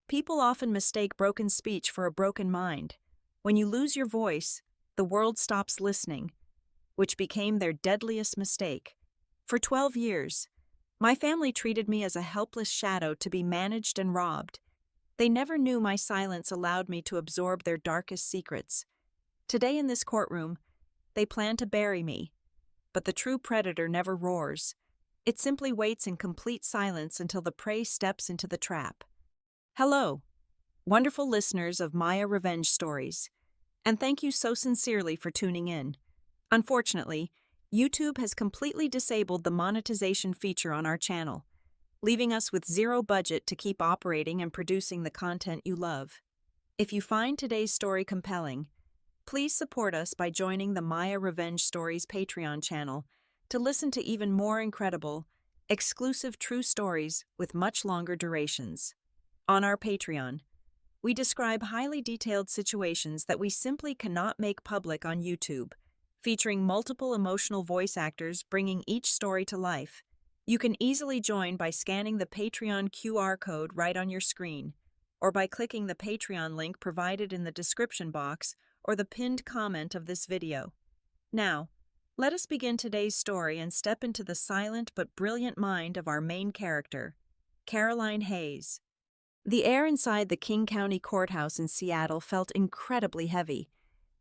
People often mistake broken speech for a broken mind. When you lose your voice, the world stops listening, which became their deadliest mistake. For 12 years, my family treated me as a helpless shadow to be managed and robbed. They never knew my silence allowed me to absorb their darkest secrets. Today in this courtroom, they plan to bury me, but the true predator never roars. It simply waits in complete silence until the prey steps into the trap. Hello, wonderful listeners of Maya Revenge Stories, and thank you so sincerely for tuning in. Unfortunately, YouTube has completely disabled the monetization feature on our channel, leaving us with zero budget to keep operating and producing the content you love. If you find today's story compelling, please support us by joining the Maya Revenge Stories Patreon channel to listen to even more incredible, exclusive true stories with much longer durations. On our Patreon, we describe highly detailed situations that we simply cannot make public on YouTube, featuring multiple emotional voice actors bringing each story to life. You can easily join by scanning the Patreon QR code right on your screen, or by clicking the Patreon link provided in the description box or the pinned comment of this video. Now, let us begin today's story and step into the silent but brilliant mind of our main character, Caroline Hayes. The air inside the King County Courthouse in Seattle felt incredibly heavy,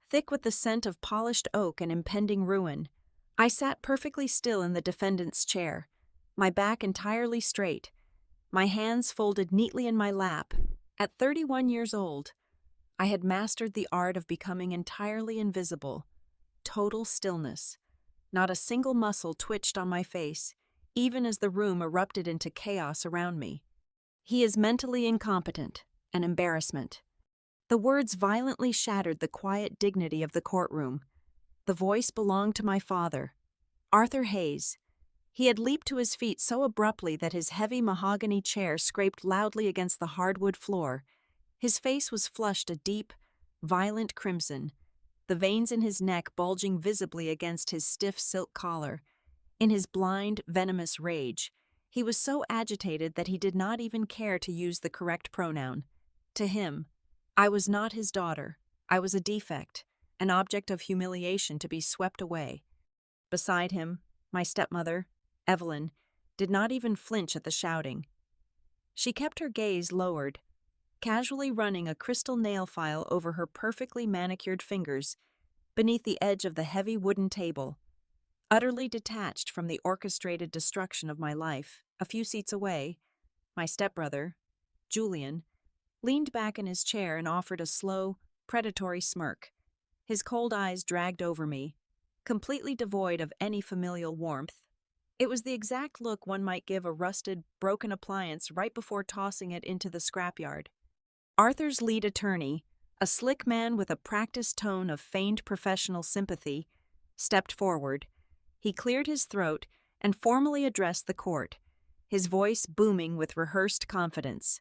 thick with the scent of polished oak and impending ruin. I sat perfectly still in the defendant's chair, my back entirely straight, my hands folded neatly in my lap. At 31 years old, I had mastered the art of becoming entirely invisible. Total stillness. Not a single muscle twitched on my face, even as the room erupted into chaos around me. He is mentally incompetent, an embarrassment. The words violently shattered the quiet dignity of the courtroom. The voice belonged to my father, Arthur Hayes. He had leaped to his feet so abruptly that his heavy mahogany chair scraped loudly against the hardwood floor. His face was flushed a deep, violent crimson, the veins in his neck bulging visibly against his stiff silk collar. In his blind, venomous rage, he was so agitated that he did not even care to use the correct pronoun. To him, I was not his daughter. I was a defect, an object of humiliation to be swept away. Beside him, my stepmother, Evelyn, did not even flinch at the shouting. She kept her gaze lowered, casually running a crystal nail file over her perfectly manicured fingers beneath the edge of the heavy wooden table. Utterly detached from the orchestrated destruction of my life, a few seats away, my stepbrother, Julian, leaned back in his chair and offered a slow, predatory smirk. His cold eyes dragged over me, completely devoid of any familial warmth. It was the exact look one might give a rusted, broken appliance right before tossing it into the scrapyard. Arthur's lead attorney, a slick man with a practiced tone of feigned professional sympathy, stepped forward. He cleared his throat and formally addressed the court, his voice booming with rehearsed confidence.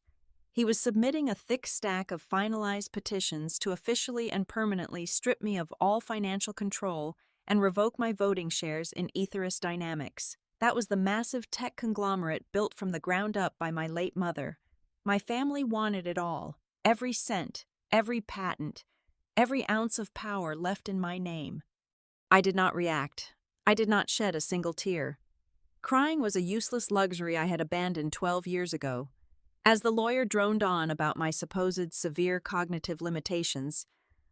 He was submitting a thick stack of finalized petitions to officially and permanently strip me of all financial control and revoke my voting shares in Etherius Dynamics. That was the massive tech conglomerate built from the ground up by my late mother. My family wanted it all, every cent, every patent, every ounce of power left in my name. I did not react. I did not shed a single tear. Crying was a useless luxury I had abandoned 12 years ago. As the lawyer droned on about my supposed severe cognitive limitations,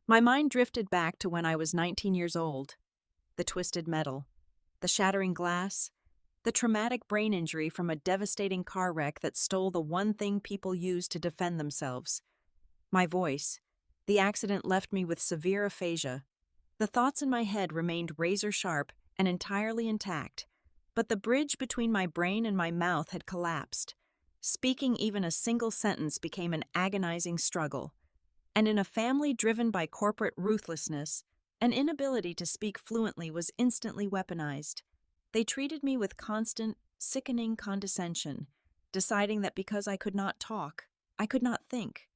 my mind drifted back to when I was 19 years old. The twisted metal, the shattering glass, the traumatic brain injury from a devastating car wreck that stole the one thing people use to defend themselves. My voice. The accident left me with severe aphasia. The thoughts in my head remained razor-sharp and entirely intact, but the bridge between my brain and my mouth had collapsed. Speaking even a single sentence became an agonizing struggle. And in a family driven by corporate ruthlessness, an inability to speak fluently was instantly weaponized. They treated me with constant, sickening condescension, deciding that because I could not talk, I could not think.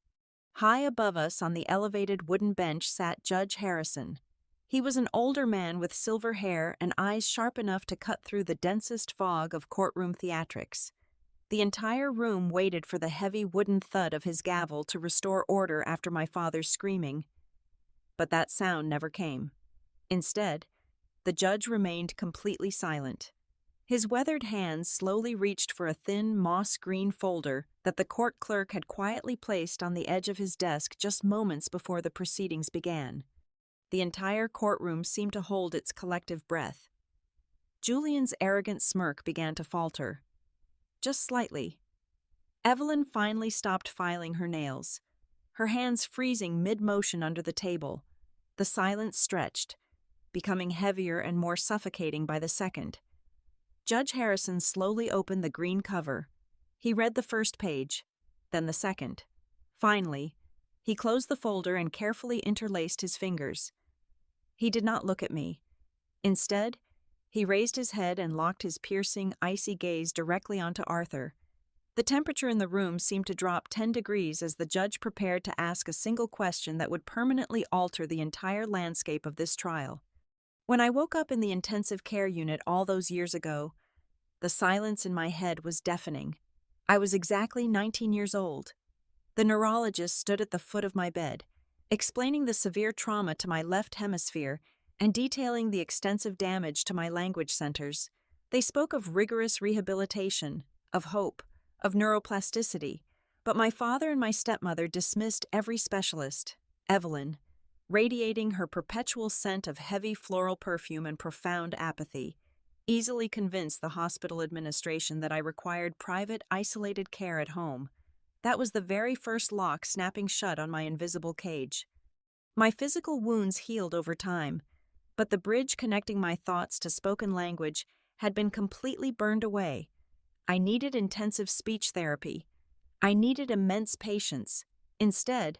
High above us on the elevated wooden bench sat Judge Harrison. He was an older man with silver hair and eyes sharp enough to cut through the densest fog of courtroom theatrics. The entire room waited for the heavy wooden thud of his gavel to restore order after my father's screaming. But that sound never came. Instead, the judge remained completely silent. His weathered hands slowly reached for a thin, moss-green folder that the court clerk had quietly placed on the edge of his desk just moments before the proceedings began. The entire courtroom seemed to hold its collective breath. Julian's arrogant smirk began to falter. Just slightly. Evelyn finally stopped filing her nails, her hands freezing mid-motion under the table. The silence stretched, becoming heavier and more suffocating by the second. Judge Harrison slowly opened the green cover. He read the first page, then the second. Finally, he closed the folder and carefully interlaced his fingers. He did not look at me. Instead, he raised his head and locked his piercing, icy gaze directly onto Arthur. The temperature in the room seemed to drop 10 degrees as the judge prepared to ask a single question that would permanently alter the entire landscape of this trial. When I woke up in the intensive care unit all those years ago, the silence in my head was deafening. I was exactly 19 years old. The neurologist stood at the foot of my bed, explaining the severe trauma to my left hemisphere and detailing the extensive damage to my language centers. They spoke of rigorous rehabilitation, of hope, of neuroplasticity, but my father and my stepmother dismissed every specialist. Evelyn, radiating her perpetual scent of heavy floral perfume and profound apathy, easily convinced the hospital administration that I required private, isolated care at home. That was the very first lock snapping shut on my invisible cage. My physical wounds healed over time, but the bridge connecting my thoughts to spoken language had been completely burned away. I needed intensive speech therapy. I needed immense patience. Instead,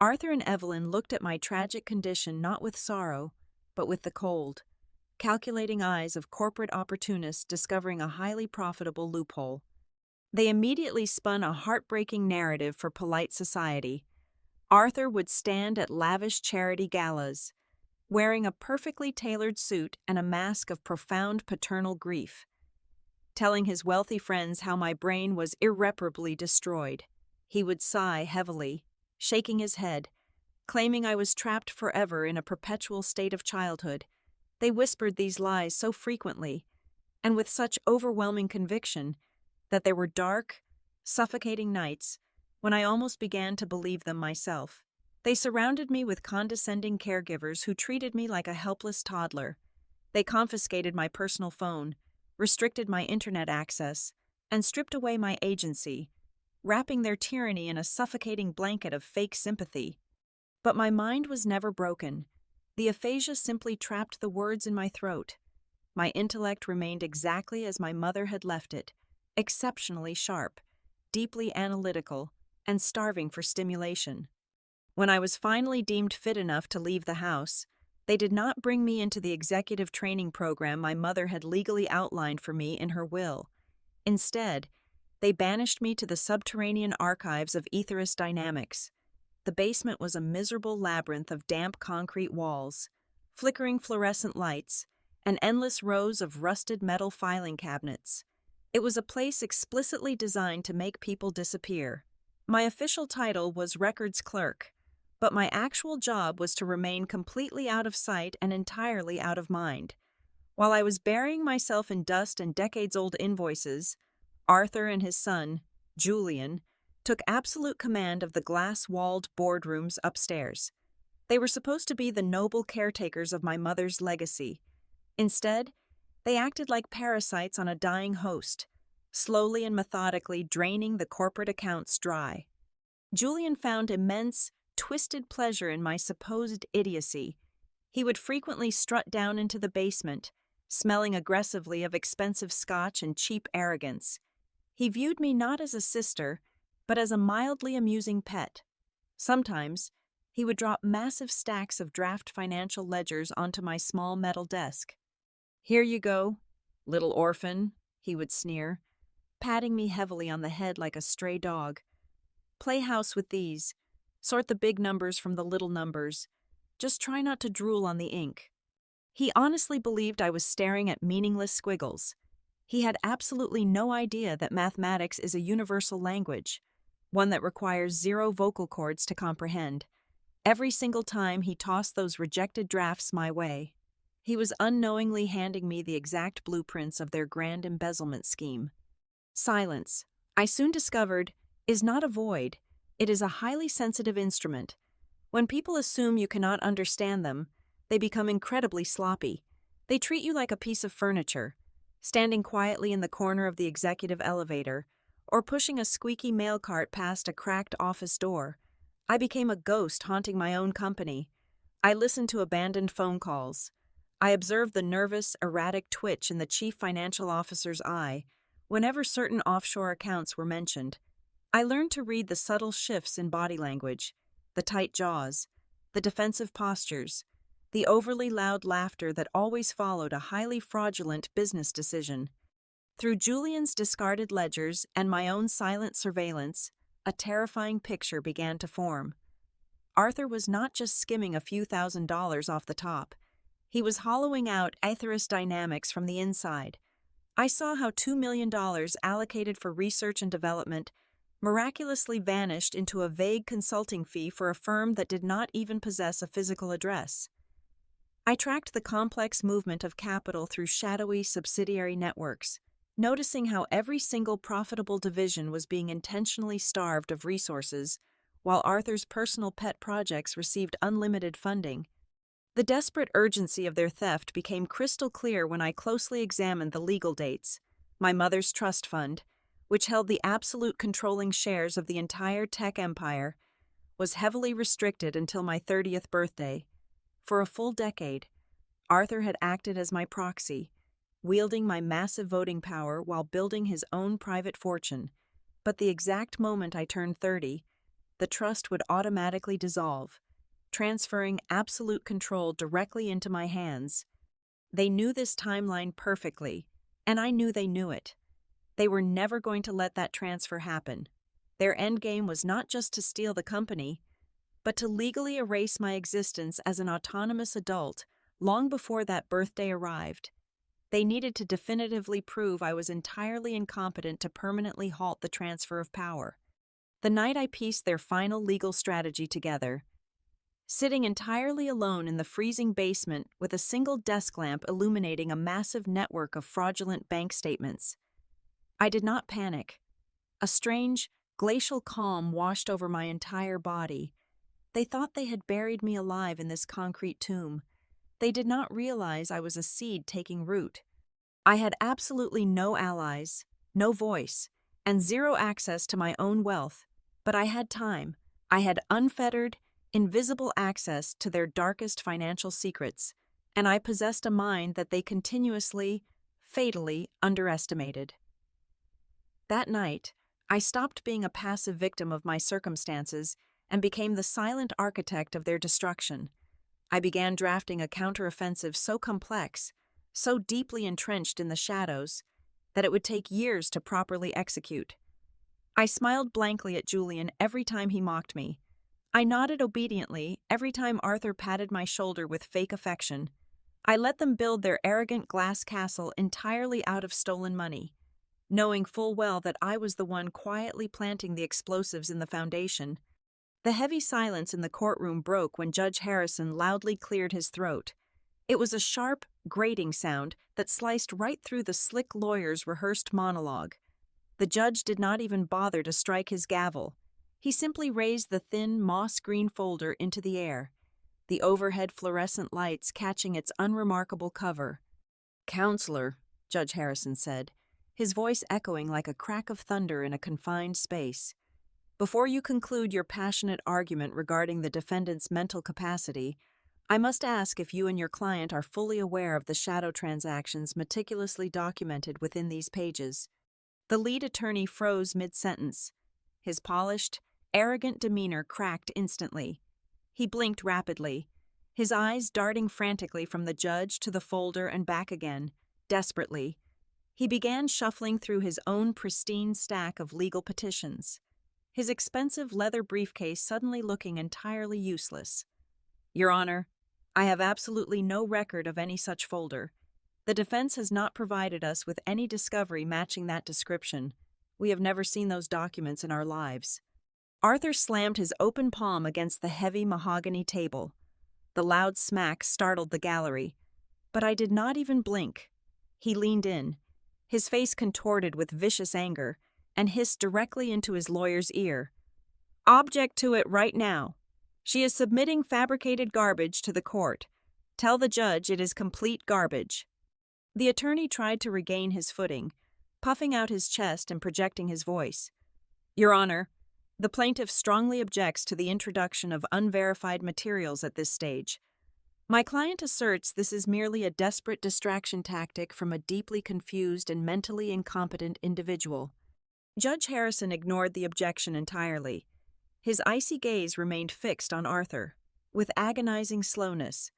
Arthur and Evelyn looked at my tragic condition not with sorrow, but with the cold, calculating eyes of corporate opportunists discovering a highly profitable loophole. They immediately spun a heartbreaking narrative for polite society. Arthur would stand at lavish charity galas, wearing a perfectly tailored suit and a mask of profound paternal grief, telling his wealthy friends how my brain was irreparably destroyed. He would sigh heavily, shaking his head, claiming I was trapped forever in a perpetual state of childhood. They whispered these lies so frequently, and with such overwhelming conviction, that there were dark, suffocating nights when I almost began to believe them myself. They surrounded me with condescending caregivers who treated me like a helpless toddler. They confiscated my personal phone, restricted my internet access, and stripped away my agency, wrapping their tyranny in a suffocating blanket of fake sympathy. But my mind was never broken. The aphasia simply trapped the words in my throat. My intellect remained exactly as my mother had left it, exceptionally sharp, deeply analytical, and starving for stimulation. When I was finally deemed fit enough to leave the house, they did not bring me into the executive training program my mother had legally outlined for me in her will. Instead, they banished me to the subterranean archives of etheric dynamics. The basement was a miserable labyrinth of damp concrete walls, flickering fluorescent lights, and endless rows of rusted metal filing cabinets. It was a place explicitly designed to make people disappear. My official title was records clerk, but my actual job was to remain completely out of sight and entirely out of mind. While I was burying myself in dust and decades-old invoices, Arthur and his son, Julian, took absolute command of the glass-walled boardrooms upstairs. They were supposed to be the noble caretakers of my mother's legacy. Instead, they acted like parasites on a dying host, slowly and methodically draining the corporate accounts dry. Julian found immense, twisted pleasure in my supposed idiocy. He would frequently strut down into the basement, smelling aggressively of expensive scotch and cheap arrogance. He viewed me not as a sister, but as a mildly amusing pet. Sometimes, he would drop massive stacks of draft financial ledgers onto my small metal desk. "Here you go, little orphan," he would sneer, patting me heavily on the head like a stray dog. "Play house with these. Sort the big numbers from the little numbers. Just try not to drool on the ink." He honestly believed I was staring at meaningless squiggles. He had absolutely no idea that mathematics is a universal language, one that requires zero vocal cords to comprehend. Every single time he tossed those rejected drafts my way, he was unknowingly handing me the exact blueprints of their grand embezzlement scheme. Silence, I soon discovered, is not a void, it is a highly sensitive instrument. When people assume you cannot understand them, they become incredibly sloppy. They treat you like a piece of furniture, standing quietly in the corner of the executive elevator, or pushing a squeaky mail cart past a cracked office door. I became a ghost haunting my own company. I listened to abandoned phone calls. I observed the nervous, erratic twitch in the chief financial officer's eye whenever certain offshore accounts were mentioned. I learned to read the subtle shifts in body language, the tight jaws, the defensive postures, the overly loud laughter that always followed a highly fraudulent business decision. Through Julian's discarded ledgers and my own silent surveillance, a terrifying picture began to form. Arthur was not just skimming a few $1,000s off the top. He was hollowing out Aetherist dynamics from the inside. I saw how $2 million allocated for research and development miraculously vanished into a vague consulting fee for a firm that did not even possess a physical address. I tracked the complex movement of capital through shadowy subsidiary networks, noticing how every single profitable division was being intentionally starved of resources, while Arthur's personal pet projects received unlimited funding. The desperate urgency of their theft became crystal clear when I closely examined the legal dates. My mother's trust fund, which held the absolute controlling shares of the entire tech empire, was heavily restricted until my 30th birthday. For a full decade, Arthur had acted as my proxy, wielding my massive voting power while building his own private fortune. But the exact moment I turned 30, the trust would automatically dissolve, transferring absolute control directly into my hands. They knew this timeline perfectly, and I knew they knew it. They were never going to let that transfer happen. Their endgame was not just to steal the company, but to legally erase my existence as an autonomous adult long before that birthday arrived. They needed to definitively prove I was entirely incompetent to permanently halt the transfer of power. The night I pieced their final legal strategy together, sitting entirely alone in the freezing basement with a single desk lamp illuminating a massive network of fraudulent bank statements, I did not panic. A strange, glacial calm washed over my entire body. They thought they had buried me alive in this concrete tomb. They did not realize I was a seed taking root. I had absolutely no allies, no voice, and zero access to my own wealth, but I had time. I had unfettered, invisible access to their darkest financial secrets, and I possessed a mind that they continuously, fatally underestimated. That night, I stopped being a passive victim of my circumstances and became the silent architect of their destruction. I began drafting a counteroffensive so complex, so deeply entrenched in the shadows, that it would take years to properly execute. I smiled blankly at Julian every time he mocked me. I nodded obediently every time Arthur patted my shoulder with fake affection. I let them build their arrogant glass castle entirely out of stolen money, knowing full well that I was the one quietly planting the explosives in the foundation. The heavy silence in the courtroom broke when Judge Harrison loudly cleared his throat. It was a sharp, grating sound that sliced right through the slick lawyer's rehearsed monologue. The judge did not even bother to strike his gavel. He simply raised the thin, moss-green folder into the air, the overhead fluorescent lights catching its unremarkable cover. "Counselor," Judge Harrison said, his voice echoing like a crack of thunder in a confined space, "before you conclude your passionate argument regarding the defendant's mental capacity, I must ask if you and your client are fully aware of the shadow transactions meticulously documented within these pages." The lead attorney froze mid-sentence. His polished, arrogant demeanor cracked instantly. He blinked rapidly, his eyes darting frantically from the judge to the folder and back again, desperately. He began shuffling through his own pristine stack of legal petitions, his expensive leather briefcase suddenly looking entirely useless. "Your Honor, I have absolutely no record of any such folder. The defense has not provided us with any discovery matching that description. We have never seen those documents in our lives. Arthur slammed his open palm against the heavy mahogany table. The loud smack startled the gallery, but I did not even blink. He leaned in, his face contorted with vicious anger, and hissed directly into his lawyer's ear. "Object to it right now. She is submitting fabricated garbage to the court. Tell the judge it is complete garbage." The attorney tried to regain his footing, puffing out his chest and projecting his voice. "Your Honor, the plaintiff strongly objects to the introduction of unverified materials at this stage. My client asserts this is merely a desperate distraction tactic from a deeply confused and mentally incompetent individual." Judge Harrison ignored the objection entirely. His icy gaze remained fixed on Arthur. With agonizing slowness,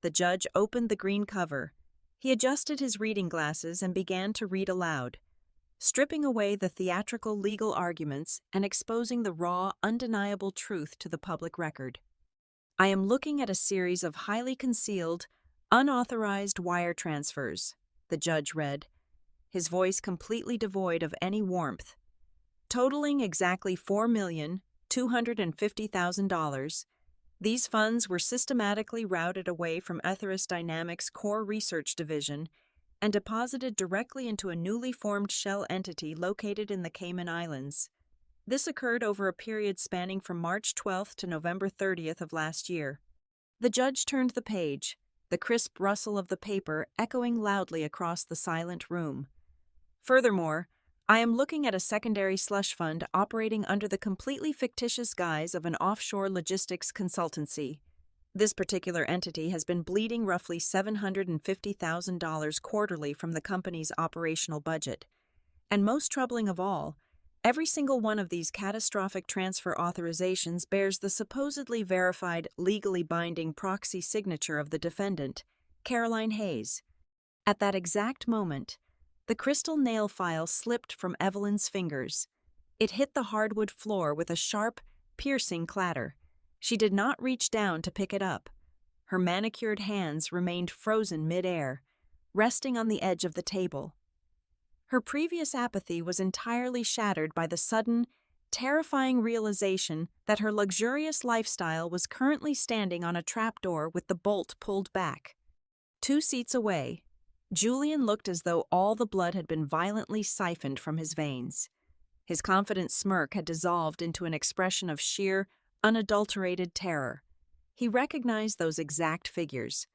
the judge opened the green cover. He adjusted his reading glasses and began to read aloud, stripping away the theatrical legal arguments and exposing the raw, undeniable truth to the public record. "I am looking at a series of highly concealed, unauthorized wire transfers," the judge read, his voice completely devoid of any warmth. "Totaling exactly $4,250,000, these funds were systematically routed away from Ethos Dynamics' core research division and deposited directly into a newly formed shell entity located in the Cayman Islands. This occurred over a period spanning from March 12th to November 30th of last year." The judge turned the page, the crisp rustle of the paper echoing loudly across the silent room. "Furthermore, I am looking at a secondary slush fund operating under the completely fictitious guise of an offshore logistics consultancy. This particular entity has been bleeding roughly $750,000 quarterly from the company's operational budget. And most troubling of all, every single one of these catastrophic transfer authorizations bears the supposedly verified, legally binding proxy signature of the defendant, Caroline Hayes." At that exact moment, the crystal nail file slipped from Evelyn's fingers. It hit the hardwood floor with a sharp, piercing clatter. She did not reach down to pick it up. Her manicured hands remained frozen mid-air, resting on the edge of the table. Her previous apathy was entirely shattered by the sudden, terrifying realization that her luxurious lifestyle was currently standing on a trapdoor with the bolt pulled back. 2 seats away, Julian looked as though all the blood had been violently siphoned from his veins. His confident smirk had dissolved into an expression of sheer, unadulterated terror. He recognized those exact figures.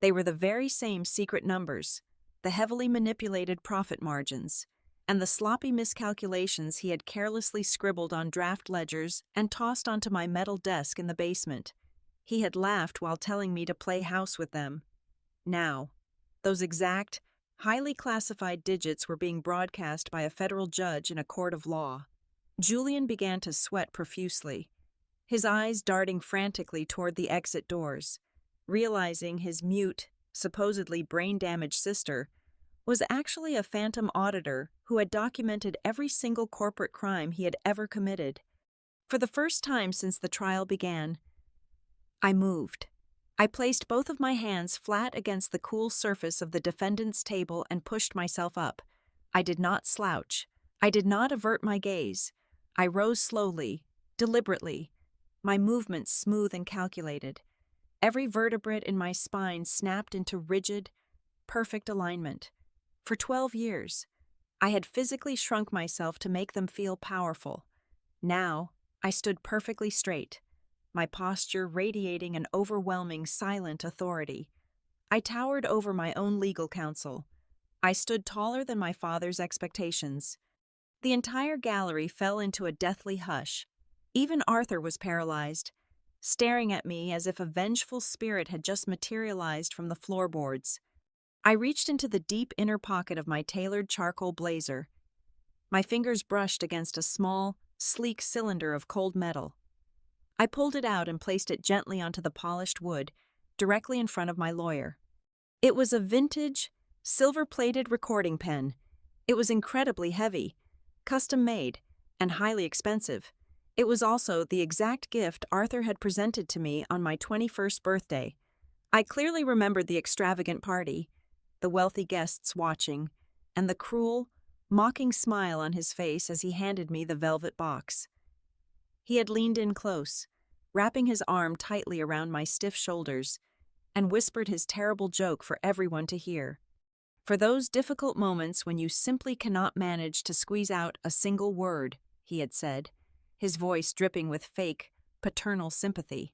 They were the very same secret numbers, the heavily manipulated profit margins, and the sloppy miscalculations he had carelessly scribbled on draft ledgers and tossed onto my metal desk in the basement. He had laughed while telling me to play house with them. Now, those exact, highly classified digits were being broadcast by a federal judge in a court of law. Julian began to sweat profusely, his eyes darting frantically toward the exit doors, realizing his mute, supposedly brain-damaged sister was actually a phantom auditor who had documented every single corporate crime he had ever committed. For the first time since the trial began, I moved. I placed both of my hands flat against the cool surface of the defendant's table and pushed myself up. I did not slouch. I did not avert my gaze. I rose slowly, deliberately, my movements smooth and calculated. Every vertebrate in my spine snapped into rigid, perfect alignment. For 12 years, I had physically shrunk myself to make them feel powerful. Now, I stood perfectly straight, my posture radiating an overwhelming silent authority. I towered over my own legal counsel. I stood taller than my father's expectations. The entire gallery fell into a deathly hush. Even Arthur was paralyzed, staring at me as if a vengeful spirit had just materialized from the floorboards. I reached into the deep inner pocket of my tailored charcoal blazer. My fingers brushed against a small, sleek cylinder of cold metal. I pulled it out and placed it gently onto the polished wood, directly in front of my lawyer. It was a vintage, silver-plated recording pen. It was incredibly heavy, custom-made, and highly expensive. It was also the exact gift Arthur had presented to me on my 21st birthday. I clearly remembered the extravagant party, the wealthy guests watching, and the cruel, mocking smile on his face as he handed me the velvet box. He had leaned in close, wrapping his arm tightly around my stiff shoulders, and whispered his terrible joke for everyone to hear. For those difficult moments when you simply cannot manage to squeeze out a single word, he had said, his voice dripping with fake, paternal sympathy.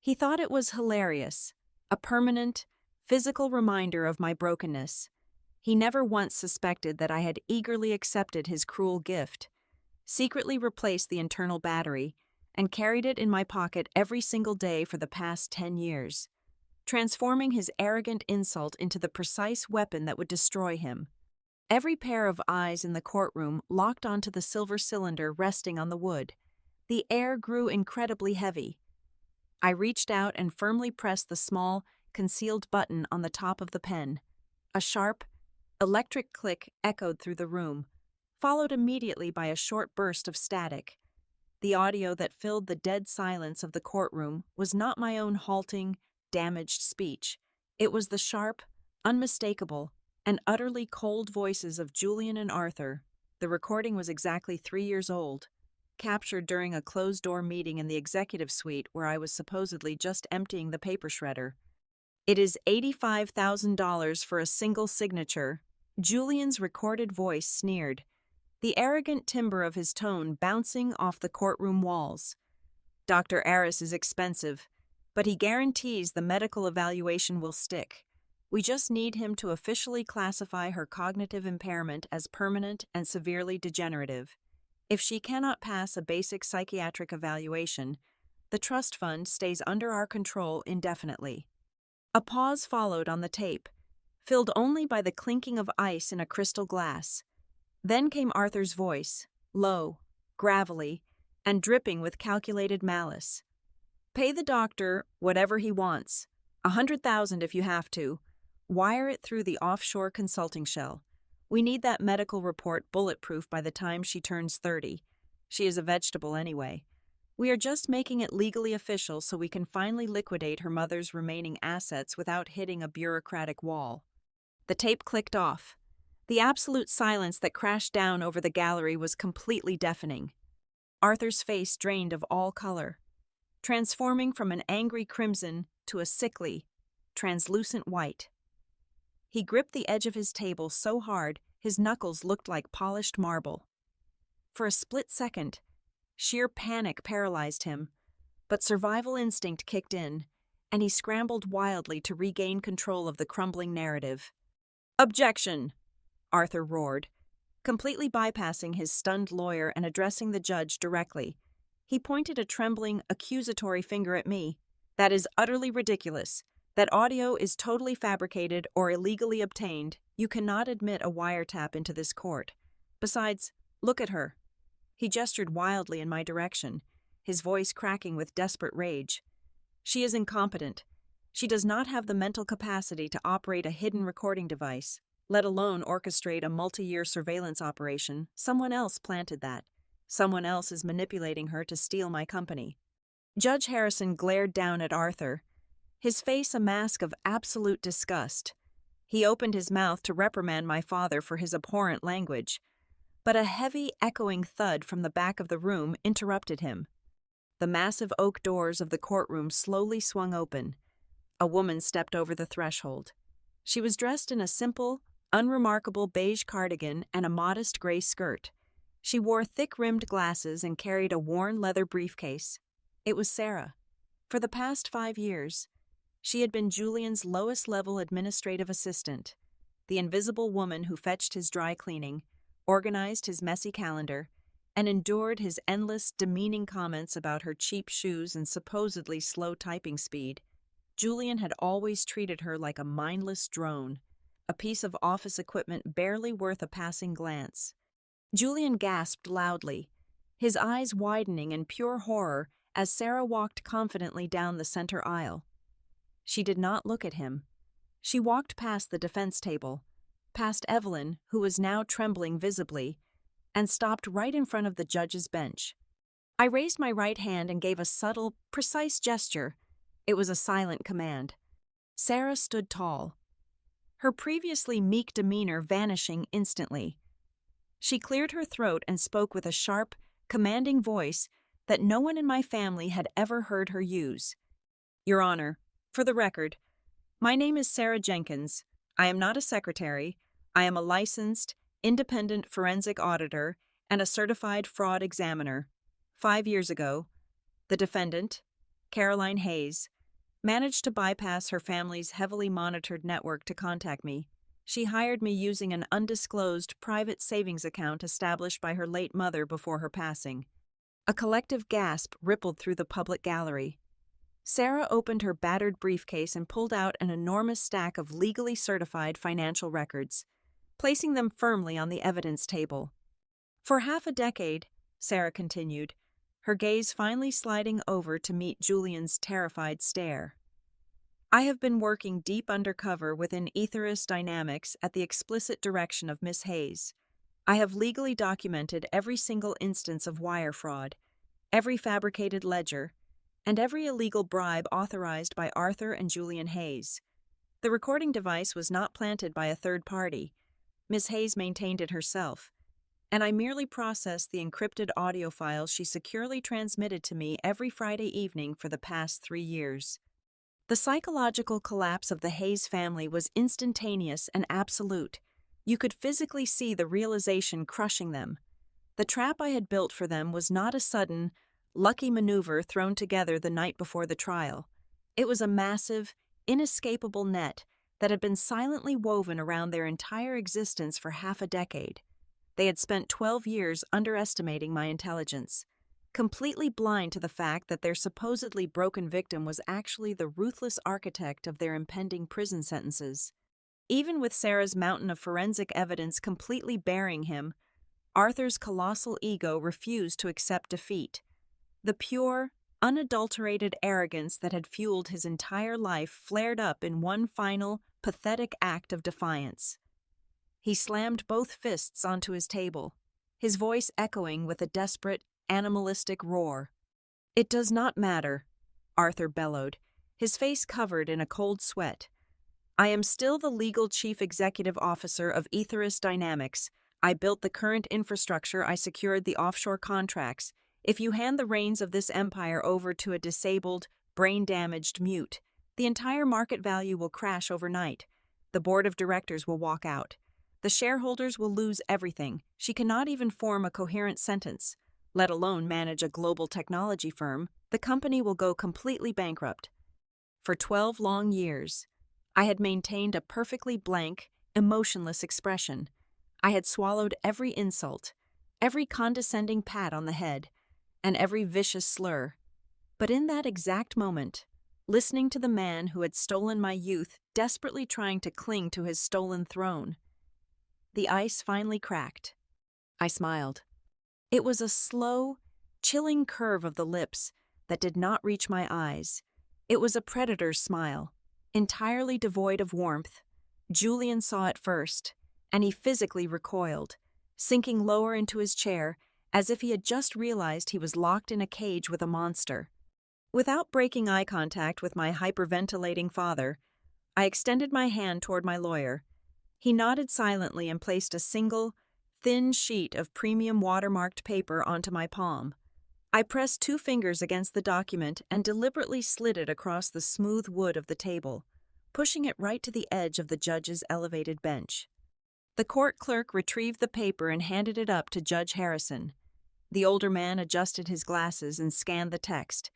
He thought it was hilarious, a permanent, physical reminder of my brokenness. He never once suspected that I had eagerly accepted his cruel gift, secretly replaced the internal battery, and carried it in my pocket every single day for the past 10 years, transforming his arrogant insult into the precise weapon that would destroy him. Every pair of eyes in the courtroom locked onto the silver cylinder resting on the wood. The air grew incredibly heavy. I reached out and firmly pressed the small, concealed button on the top of the pen. A sharp, electric click echoed through the room, followed immediately by a short burst of static. The audio that filled the dead silence of the courtroom was not my own halting, damaged speech. It was the sharp, unmistakable, and utterly cold voices of Julian and Arthur. The recording was exactly 3 years old, captured during a closed-door meeting in the executive suite where I was supposedly just emptying the paper shredder. "It is $85,000 for a single signature," Julian's recorded voice sneered, the arrogant timbre of his tone bouncing off the courtroom walls. "Dr. Aris is expensive, but he guarantees the medical evaluation will stick. We just need him to officially classify her cognitive impairment as permanent and severely degenerative. If she cannot pass a basic psychiatric evaluation, the trust fund stays under our control indefinitely." A pause followed on the tape, filled only by the clinking of ice in a crystal glass. Then came Arthur's voice, low, gravelly, and dripping with calculated malice. "Pay the doctor whatever he wants, $100,000 if you have to. Wire it through the offshore consulting shell. We need that medical report bulletproof by the time she turns 30. She is a vegetable anyway. We are just making it legally official so we can finally liquidate her mother's remaining assets without hitting a bureaucratic wall." The tape clicked off. The absolute silence that crashed down over the gallery was completely deafening. Arthur's face drained of all color, transforming from an angry crimson to a sickly, translucent white. He gripped the edge of his table so hard his knuckles looked like polished marble. For a split second, sheer panic paralyzed him, but survival instinct kicked in, and he scrambled wildly to regain control of the crumbling narrative. "Objection!" Arthur roared, completely bypassing his stunned lawyer and addressing the judge directly. He pointed a trembling, accusatory finger at me. "That is utterly ridiculous. That audio is totally fabricated or illegally obtained. You cannot admit a wiretap into this court. Besides, look at her." He gestured wildly in my direction, his voice cracking with desperate rage. "She is incompetent. She does not have the mental capacity to operate a hidden recording device, let alone orchestrate a multi-year surveillance operation. Someone else planted that. Someone else is manipulating her to steal my company." Judge Harrison glared down at Arthur, his face a mask of absolute disgust. He opened his mouth to reprimand my father for his abhorrent language, but a heavy, echoing thud from the back of the room interrupted him. The massive oak doors of the courtroom slowly swung open. A woman stepped over the threshold. She was dressed in a simple, unremarkable beige cardigan and a modest gray skirt. She wore thick-rimmed glasses and carried a worn leather briefcase. It was Sarah. For the past 5 years, she had been Julian's lowest-level administrative assistant, the invisible woman who fetched his dry cleaning, organized his messy calendar, and endured his endless, demeaning comments about her cheap shoes and supposedly slow typing speed. Julian had always treated her like a mindless drone, a piece of office equipment barely worth a passing glance. Julian gasped loudly, his eyes widening in pure horror as Sarah walked confidently down the center aisle. She did not look at him. She walked past the defense table, past Evelyn, who was now trembling visibly, and stopped right in front of the judge's bench. I raised my right hand and gave a subtle, precise gesture. It was a silent command. Sarah stood tall, her previously meek demeanor vanishing instantly. She cleared her throat and spoke with a sharp, commanding voice that no one in my family had ever heard her use. "Your Honor, for the record, my name is Sarah Jenkins. I am not a secretary. I am a licensed, independent forensic auditor and a certified fraud examiner. 5 years ago, the defendant, Caroline Hayes, managed to bypass her family's heavily monitored network to contact me. She hired me using an undisclosed private savings account established by her late mother before her passing." A collective gasp rippled through the public gallery. Sarah opened her battered briefcase and pulled out an enormous stack of legally certified financial records, placing them firmly on the evidence table. "For half a decade," Sarah continued, her gaze finally sliding over to meet Julian's terrified stare, "I have been working deep undercover within Etherius Dynamics at the explicit direction of Miss Hayes. I have legally documented every single instance of wire fraud, every fabricated ledger, and every illegal bribe authorized by Arthur and Julian Hayes. The recording device was not planted by a third party. Miss Hayes maintained it herself, and I merely processed the encrypted audio files she securely transmitted to me every Friday evening for the past 3 years." The psychological collapse of the Hayes family was instantaneous and absolute. You could physically see the realization crushing them. The trap I had built for them was not a sudden, lucky maneuver thrown together the night before the trial. It was a massive, inescapable net that had been silently woven around their entire existence for half a decade. They had spent 12 years underestimating my intelligence, completely blind to the fact that their supposedly broken victim was actually the ruthless architect of their impending prison sentences. Even with Sarah's mountain of forensic evidence completely burying him, Arthur's colossal ego refused to accept defeat. The pure, unadulterated arrogance that had fueled his entire life flared up in one final, pathetic act of defiance. He slammed both fists onto his table, his voice echoing with a desperate, animalistic roar. "It does not matter," Arthur bellowed, his face covered in a cold sweat. "I am still the legal chief executive officer of Etherius Dynamics. I built the current infrastructure. I secured the offshore contracts. If you hand the reins of this empire over to a disabled, brain-damaged mute, the entire market value will crash overnight. The board of directors will walk out. The shareholders will lose everything. She cannot even form a coherent sentence, let alone manage a global technology firm. The company will go completely bankrupt." For 12 long years, I had maintained a perfectly blank, emotionless expression. I had swallowed every insult, every condescending pat on the head, and every vicious slur. But in that exact moment, listening to the man who had stolen my youth desperately trying to cling to his stolen throne, the ice finally cracked. I smiled. It was a slow, chilling curve of the lips that did not reach my eyes. It was a predator's smile, entirely devoid of warmth. Julian saw it first, and he physically recoiled, sinking lower into his chair as if he had just realized he was locked in a cage with a monster. Without breaking eye contact with my hyperventilating father, I extended my hand toward my lawyer. He nodded silently and placed a single, thin sheet of premium watermarked paper onto my palm. I pressed 2 fingers against the document and deliberately slid it across the smooth wood of the table, pushing it right to the edge of the judge's elevated bench. The court clerk retrieved the paper and handed it up to Judge Harrison. The older man adjusted his glasses and scanned the text.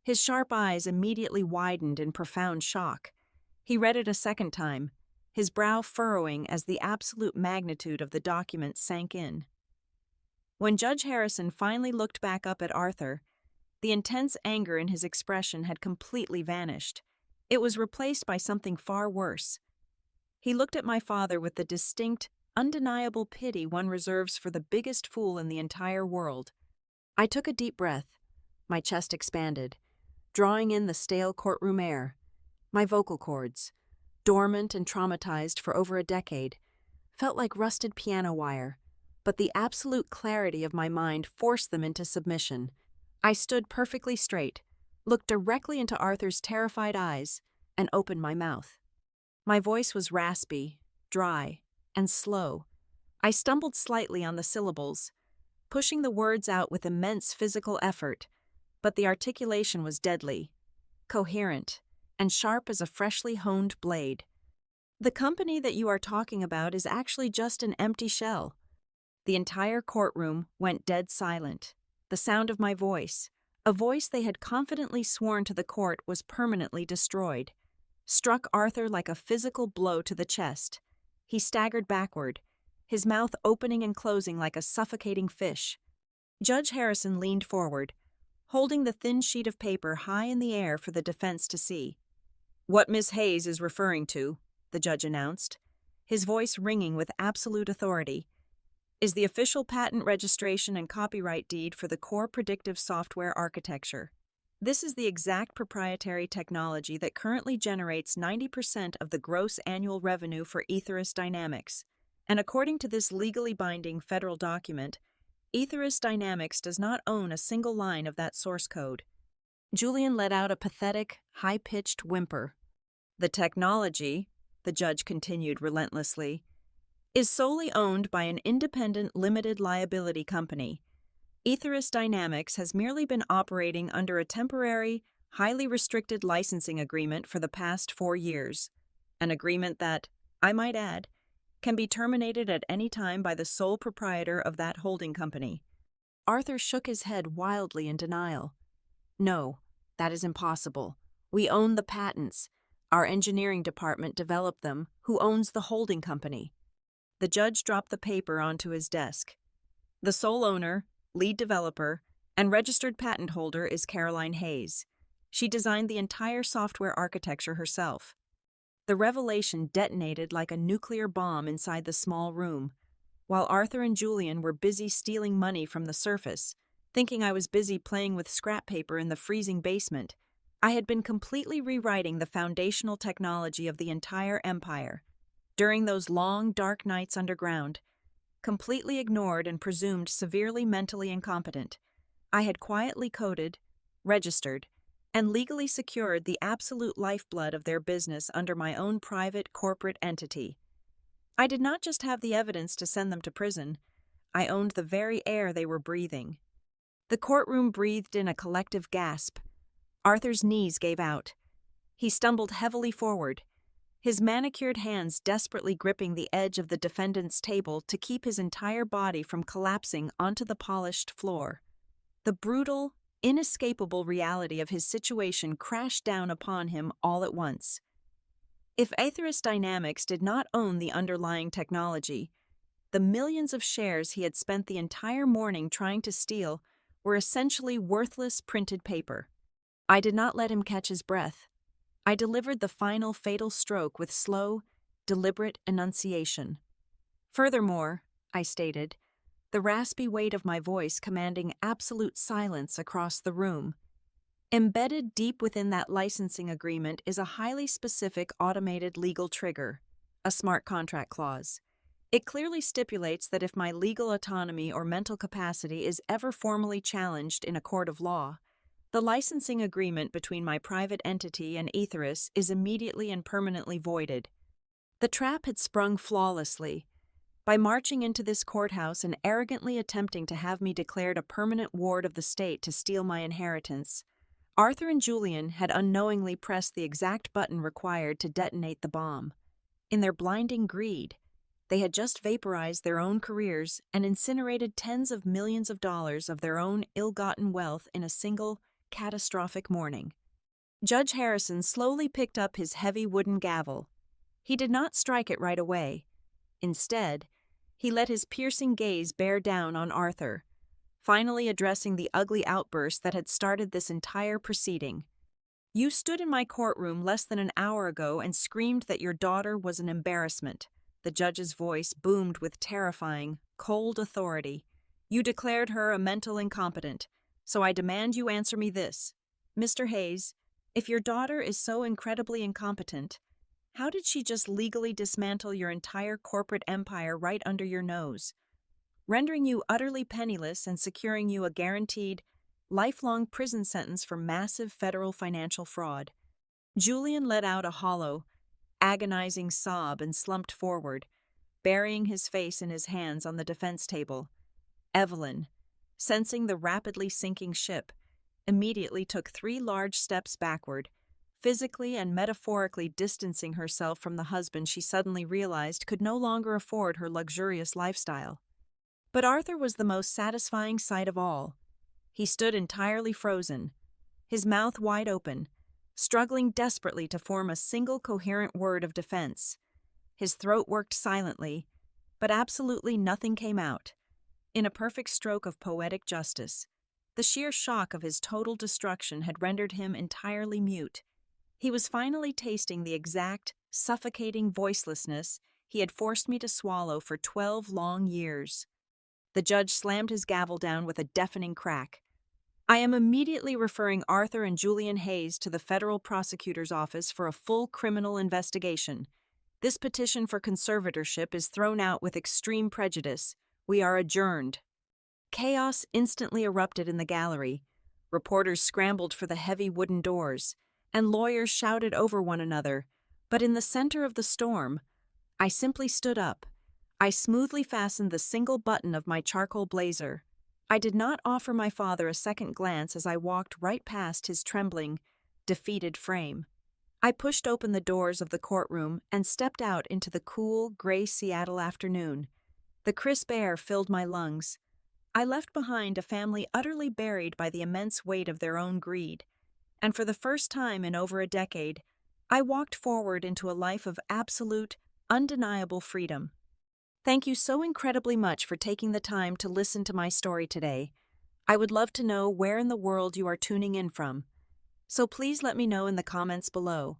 His sharp eyes immediately widened in profound shock. He read it a second time, his brow furrowing as the absolute magnitude of the document sank in. When Judge Harrison finally looked back up at Arthur, the intense anger in his expression had completely vanished. It was replaced by something far worse. He looked at my father with the distinct, undeniable pity one reserves for the biggest fool in the entire world. I took a deep breath. My chest expanded, drawing in the stale courtroom air. My vocal cords, dormant and traumatized for over a decade, felt like rusted piano wire, but the absolute clarity of my mind forced them into submission. I stood perfectly straight, looked directly into Arthur's terrified eyes, and opened my mouth. My voice was raspy, dry, and slow. I stumbled slightly on the syllables, pushing the words out with immense physical effort, but the articulation was deadly, coherent, and sharp as a freshly honed blade. The company that you are talking about is actually just an empty shell. The entire courtroom went dead silent. The sound of my voice, a voice they had confidently sworn to the court was permanently destroyed, struck Arthur like a physical blow to the chest. He staggered backward, his mouth opening and closing like a suffocating fish. Judge Harrison leaned forward, holding the thin sheet of paper high in the air for the defense to see. "What Miss Hayes is referring to," the judge announced, his voice ringing with absolute authority, "is the official patent registration and copyright deed for the core predictive software architecture. This is the exact proprietary technology that currently generates 90% of the gross annual revenue for Ethos Dynamics. And according to this legally binding federal document, Ethos Dynamics does not own a single line of that source code." Julian let out a pathetic, high-pitched whimper. "The technology," the judge continued relentlessly, "is solely owned by an independent limited liability company. Ethos Dynamics has merely been operating under a temporary, highly restricted licensing agreement for the past 4 years, an agreement that, I might add, can be terminated at any time by the sole proprietor of that holding company." Arthur shook his head wildly in denial. "No, that is impossible. We own the patents. Our engineering department developed them. Who owns the holding company?" The judge dropped the paper onto his desk. "The sole owner, lead developer, and registered patent holder is Caroline Hayes. She designed the entire software architecture herself." The revelation detonated like a nuclear bomb inside the small room. While Arthur and Julian were busy stealing money from the surface, thinking I was busy playing with scrap paper in the freezing basement, I had been completely rewriting the foundational technology of the entire empire. During those long, dark nights underground, completely ignored and presumed severely mentally incompetent, I had quietly coded, registered, and legally secured the absolute lifeblood of their business under my own private corporate entity. I did not just have the evidence to send them to prison, I owned the very air they were breathing. The courtroom breathed in a collective gasp. Arthur's knees gave out. He stumbled heavily forward, his manicured hands desperately gripping the edge of the defendant's table to keep his entire body from collapsing onto the polished floor. The brutal, inescapable reality of his situation crashed down upon him all at once. If Ethos Dynamics did not own the underlying technology, the millions of shares he had spent the entire morning trying to steal were essentially worthless printed paper. I did not let him catch his breath. I delivered the final fatal stroke with slow, deliberate enunciation. "Furthermore," I stated, the raspy weight of my voice commanding absolute silence across the room, "embedded deep within that licensing agreement is a highly specific automated legal trigger, a smart contract clause. It clearly stipulates that if my legal autonomy or mental capacity is ever formally challenged in a court of law, the licensing agreement between my private entity and Ethos is immediately and permanently voided." The trap had sprung flawlessly. By marching into this courthouse and arrogantly attempting to have me declared a permanent ward of the state to steal my inheritance, Arthur and Julian had unknowingly pressed the exact button required to detonate the bomb. In their blinding greed, they had just vaporized their own careers and incinerated tens of millions of dollars of their own ill-gotten wealth in a single, catastrophic morning. Judge Harrison slowly picked up his heavy wooden gavel. He did not strike it right away. Instead, he let his piercing gaze bear down on Arthur, finally addressing the ugly outburst that had started this entire proceeding. "You stood in my courtroom less than an hour ago and screamed that your daughter was an embarrassment." The judge's voice boomed with terrifying, cold authority. "You declared her a mental incompetent, so I demand you answer me this. Mr. Hayes, if your daughter is so incredibly incompetent, how did she just legally dismantle your entire corporate empire right under your nose, rendering you utterly penniless and securing you a guaranteed, lifelong prison sentence for massive federal financial fraud?" Julian let out a hollow, agonizing sob and slumped forward, burying his face in his hands on the defense table. Evelyn, sensing the rapidly sinking ship, immediately took 3 large steps backward, physically and metaphorically distancing herself from the husband she suddenly realized could no longer afford her luxurious lifestyle. But Arthur was the most satisfying sight of all. He stood entirely frozen, his mouth wide open, struggling desperately to form a single coherent word of defense. His throat worked silently, but absolutely nothing came out. In a perfect stroke of poetic justice, the sheer shock of his total destruction had rendered him entirely mute. He was finally tasting the exact, suffocating voicelessness he had forced me to swallow for 12 long years. The judge slammed his gavel down with a deafening crack. I am immediately referring Arthur and Julian Hayes to the federal prosecutor's office for a full criminal investigation. This petition for conservatorship is thrown out with extreme prejudice. We are adjourned. Chaos instantly erupted in the gallery. Reporters scrambled for the heavy wooden doors, and lawyers shouted over one another. But in the center of the storm, I simply stood up. I smoothly fastened the single button of my charcoal blazer. I did not offer my father a second glance as I walked right past his trembling, defeated frame. I pushed open the doors of the courtroom and stepped out into the cool, gray Seattle afternoon. The crisp air filled my lungs. I left behind a family utterly buried by the immense weight of their own greed, and for the first time in over a decade, I walked forward into a life of absolute, undeniable freedom. Thank you so incredibly much for taking the time to listen to my story today. I would love to know where in the world you are tuning in from, so please let me know in the comments below.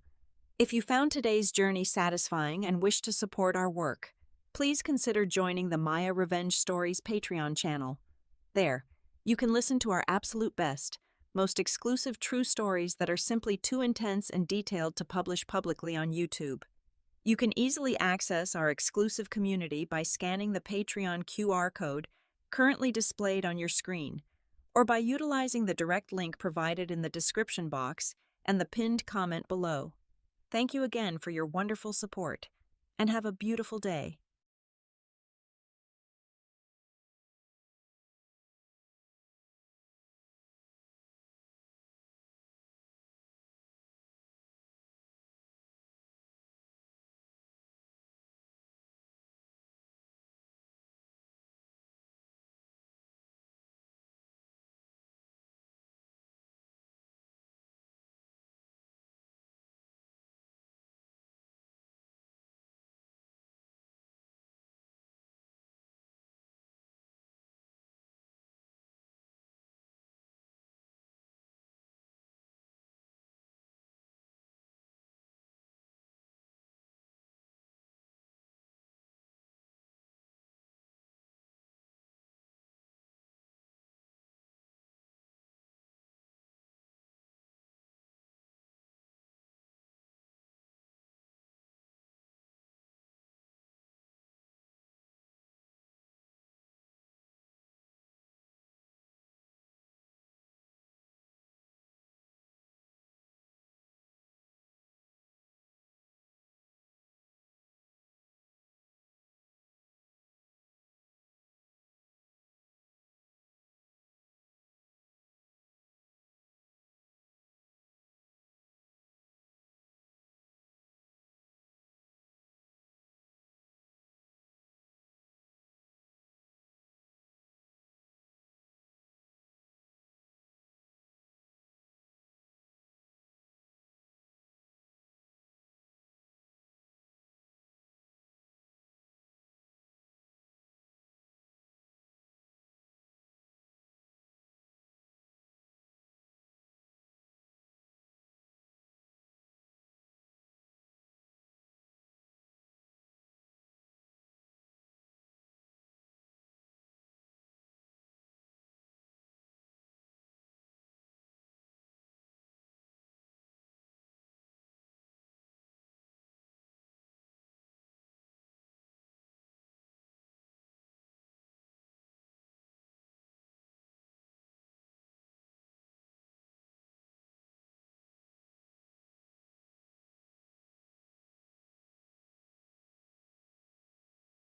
If you found today's journey satisfying and wish to support our work, please consider joining the Maya Revenge Stories Patreon channel. There, you can listen to our absolute best, most exclusive true stories that are simply too intense and detailed to publish publicly on YouTube. You can easily access our exclusive community by scanning the Patreon QR code currently displayed on your screen, or by utilizing the direct link provided in the description box and the pinned comment below. Thank you again for your wonderful support, and have a beautiful day.